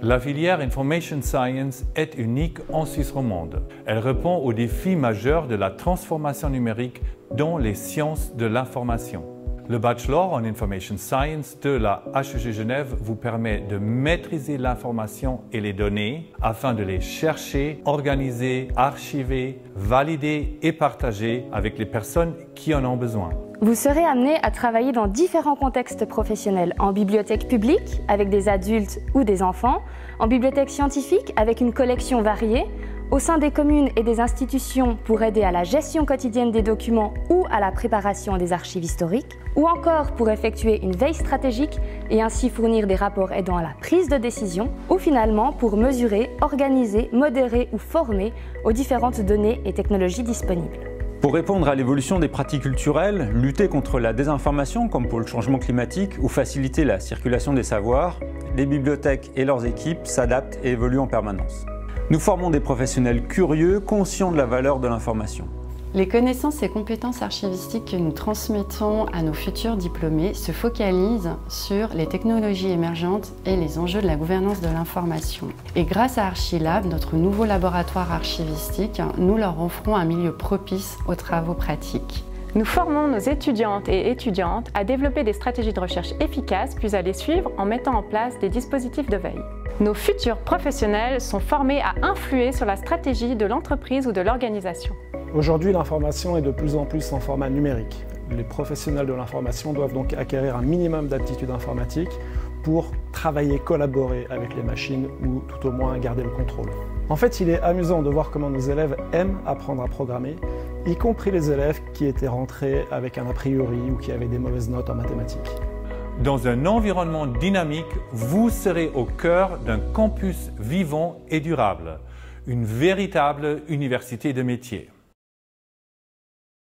La filière Information Science est unique en Suisse romande. Elle répond aux défis majeurs de la transformation numérique dans les sciences de l'information. Le Bachelor en Information Science de la HEG Genève vous permet de maîtriser l'information et les données afin de les chercher, organiser, archiver, valider et partager avec les personnes qui en ont besoin. Vous serez amené à travailler dans différents contextes professionnels, en bibliothèque publique avec des adultes ou des enfants, en bibliothèque scientifique avec une collection variée, au sein des communes et des institutions pour aider à la gestion quotidienne des documents ou à la préparation des archives historiques, ou encore pour effectuer une veille stratégique et ainsi fournir des rapports aidant à la prise de décision, ou finalement pour mesurer, organiser, modérer ou former aux différentes données et technologies disponibles. Pour répondre à l'évolution des pratiques culturelles, lutter contre la désinformation comme pour le changement climatique ou faciliter la circulation des savoirs, les bibliothèques et leurs équipes s'adaptent et évoluent en permanence. Nous formons des professionnels curieux, conscients de la valeur de l'information. Les connaissances et compétences archivistiques que nous transmettons à nos futurs diplômés se focalisent sur les technologies émergentes et les enjeux de la gouvernance de l'information. Et grâce à Archilab, notre nouveau laboratoire archivistique, nous leur offrons un milieu propice aux travaux pratiques. Nous formons nos étudiantes et étudiantes à développer des stratégies de recherche efficaces, puis à les suivre en mettant en place des dispositifs de veille. Nos futurs professionnels sont formés à influer sur la stratégie de l'entreprise ou de l'organisation. Aujourd'hui, l'information est de plus en plus en format numérique. Les professionnels de l'information doivent donc acquérir un minimum d'aptitudes informatiques pour travailler, collaborer avec les machines ou tout au moins garder le contrôle. En fait, il est amusant de voir comment nos élèves aiment apprendre à programmer, y compris les élèves qui étaient rentrés avec un a priori ou qui avaient des mauvaises notes en mathématiques. Dans un environnement dynamique, vous serez au cœur d'un campus vivant et durable, une véritable université de métier.